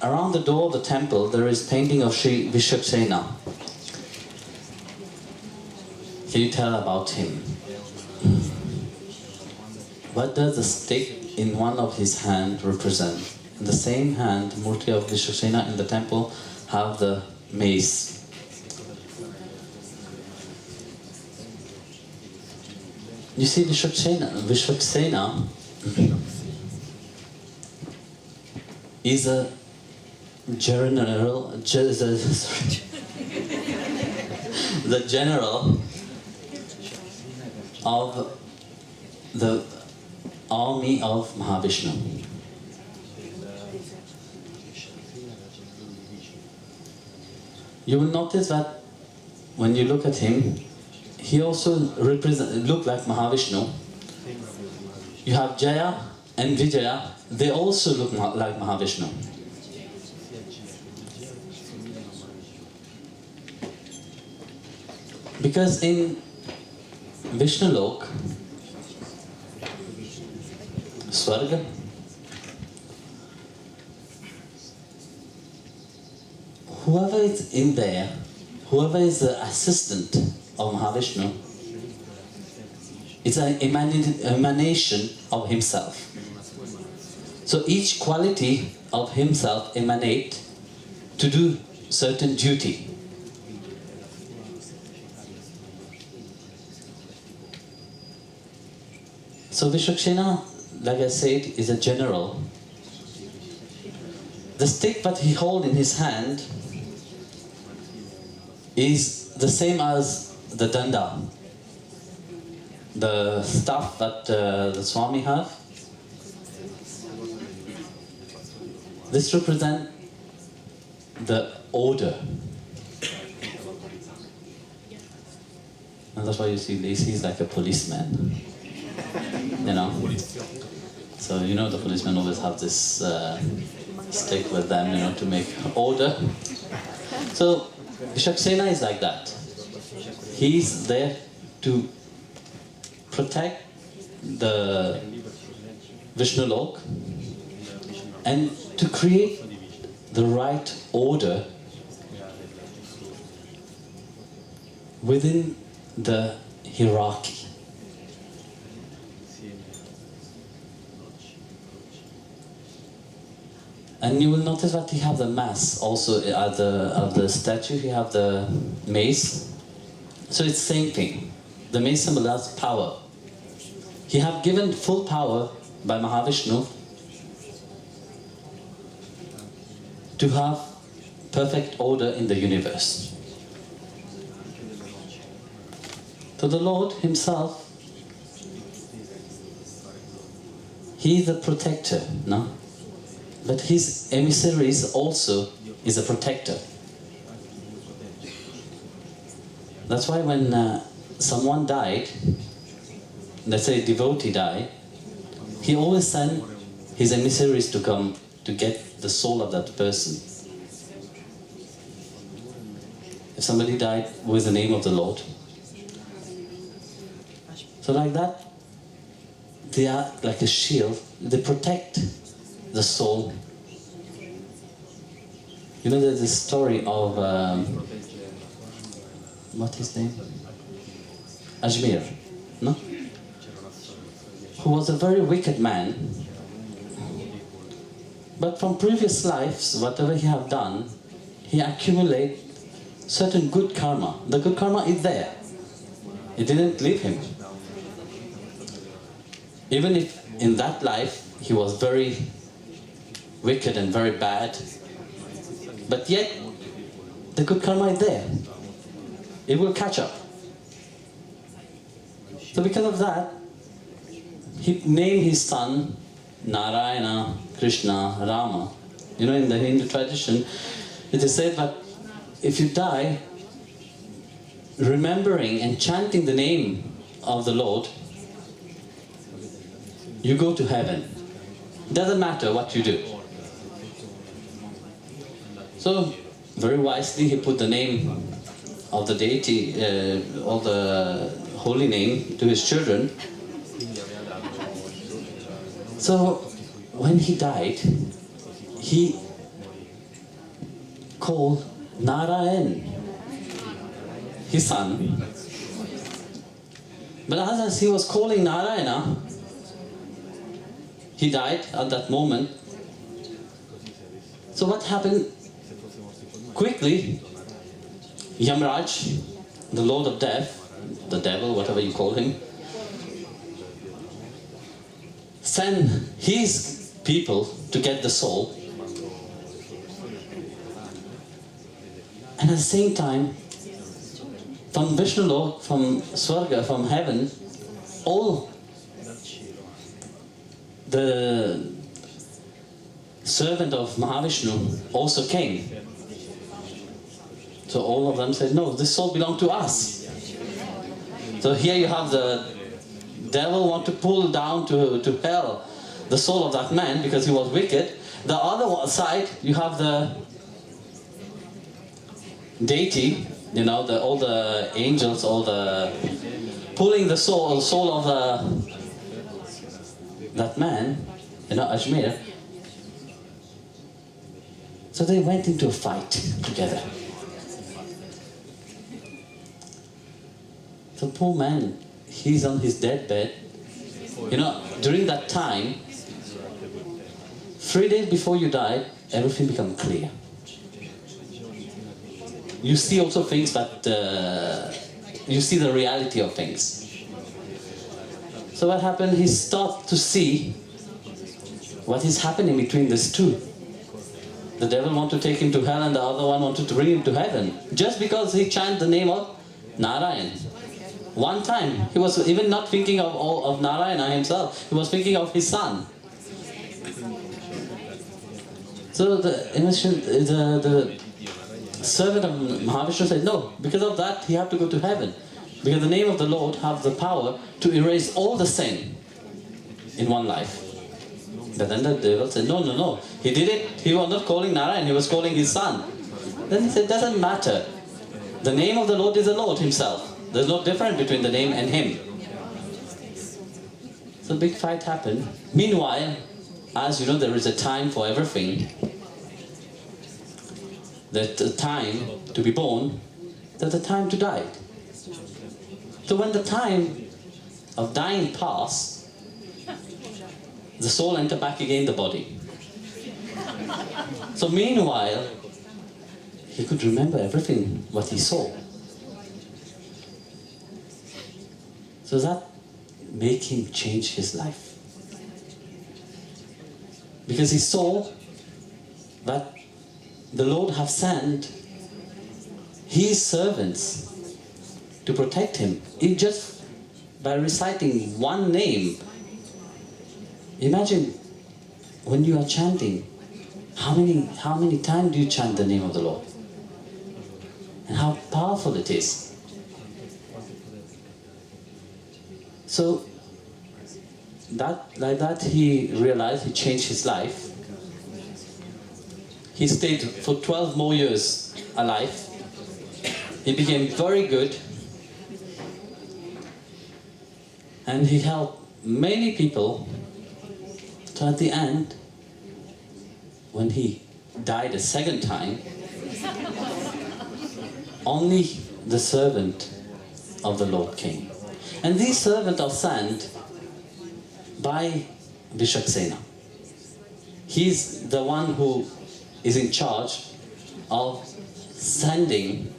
around the door of the temple there is painting of Sri Vishwakshena. Can you tell about him? What does the stick in one of his hand represent? In the same hand, the Murti of Vishwakshena in the temple have the mace. You see, Vishwakshena is a general, the general of the army of Mahavishnu. You will notice that when you look at him, he also look like Mahavishnu. You have Jaya and Vijaya, they also look like Mahavishnu. Because in Vishnu Lok, Swarga, whoever is in there, whoever is the assistant of Mahavishnu, it's an emanation of himself. So each quality of himself emanate to do certain duty. So Vishwakshena, like I said, is a general. The stick that he holds in his hand is the same as the danda, the stuff that the Swami have. This represents the order. And that's why you see he's like a policeman. You know? So you know the policemen always have this stick with them, you know, to make order. So Vishwakshena is like that. He's there to protect the Vishnu Lok and to create the right order within the hierarchy. And you will notice that he have the mass also at the statue. He have the mace. So it's the same thing. The mace symbolizes power. He have given full power by Mahavishnu to have perfect order in the universe. So the Lord himself, he is the protector, no? But his emissaries also is a protector. That's why when someone died, let's say a devotee died, he always sent his emissaries to come to get the soul of that person. If somebody died with the name of the Lord. So like that, they are like a shield, they protect the soul. You know, there's this story of, what's his name? Ajmir, no? Who was a very wicked man. But from previous lives, whatever he have done, he accumulate certain good karma. The good karma is there. It didn't leave him. Even if in that life he was very wicked and very bad, but yet the good karma is there. It will catch up. So because of that, he named his son Narayana, Krishna, Rama. You know, in the Hindu tradition, it is said that if you die, remembering and chanting the name of the Lord, you go to heaven. Doesn't matter what you do. So, very wisely, he put the name of the deity, or the holy name to his children. So, when he died, he call Narayan, his son. But as he was calling Narayana, he died at that moment. So what happened? Quickly, Yamraj, the Lord of Death, the devil, whatever you call him, sent his people to get the soul. And at the same time, from Vishnu Lord, from Swarga, from heaven, all the servant of Mahavishnu also came. So all of them said, no, this soul belongs to us. So here you have the devil want to pull down to hell the soul of that man because he was wicked. The other side, you have the Deity, you know, all the angels, all the pulling the soul of that man, you know, Ajmir. So they went into a fight together. The poor man, he's on his deathbed. You know, during that time, 3 days before you die, everything becomes clear. You see also things, but you see the reality of things. So what happened? He started to see what is happening between these two. The devil wanted to take him to hell and the other one wanted to bring him to heaven. Just because he chanted the name of Narayan. One time, he was even not thinking of Narayana himself. He was thinking of his son. So the servant of Mahavishnu said, no, because of that he had to go to heaven. Because the name of the Lord has the power to erase all the sin in one life. But then the devil said, no. He did it, he was not calling Narayan, he was calling his son. Then he said, doesn't matter. The name of the Lord is the Lord himself. There's no difference between the name and him. So a big fight happened. Meanwhile, as you know, there is a time for everything. There's a time to be born, there's a time to die. So when the time of dying passed, the soul entered back again the body. So meanwhile, he could remember everything what he saw. So that made him change his life. Because he saw that the Lord have sent his servants to protect him. Just by reciting one name. Imagine when you are chanting, how many times do you chant the name of the Lord? And how powerful it is. So like that he realized, he changed his life. He stayed for 12 more years alive. He became very good. And he helped many people. So at the end, when he died a second time, only the servant of the Lord came. And these servants are sent by Vishwakshena. He's the one who is in charge of sending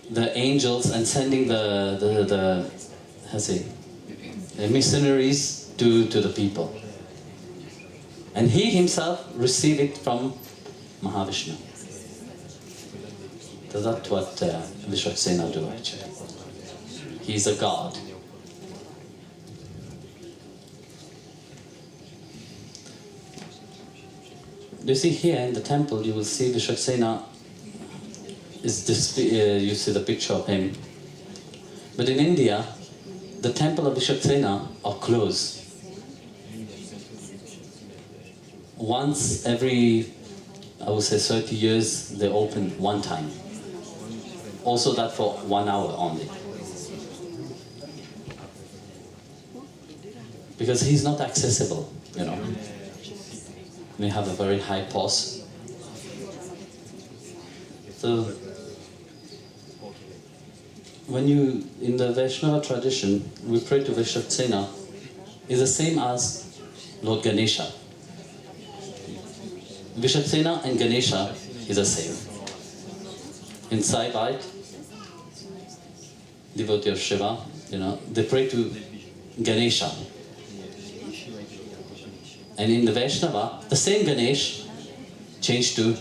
the angels and sending the missionaries to the people. And he himself received it from Mahavishnu. So that's what Vishwakshena do actually. He's a god. You see here in the temple, you will see Vishwakshena is this. You see the picture of him. But in India, the temple of Vishwakshena are closed. Once every, I would say 30 years, they open one time. Also that for 1 hour only. Because he's not accessible, you know. We have a very high post. So, when you, in the Vaishnava tradition, we pray to Vishwakshena, is the same as Lord Ganesha. Vishwakshena and Ganesha is the same. In Sai Bite, devotee of Shiva, they pray to Ganesha. And in the Vaishnava, the same Ganesh changed to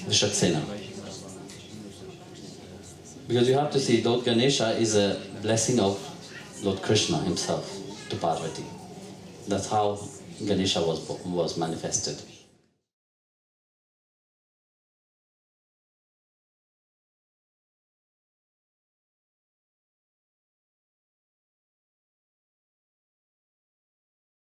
Vishwakshena. Because you have to see, Lord Ganesha is a blessing of Lord Krishna himself to Parvati. That's how Ganesha was manifested.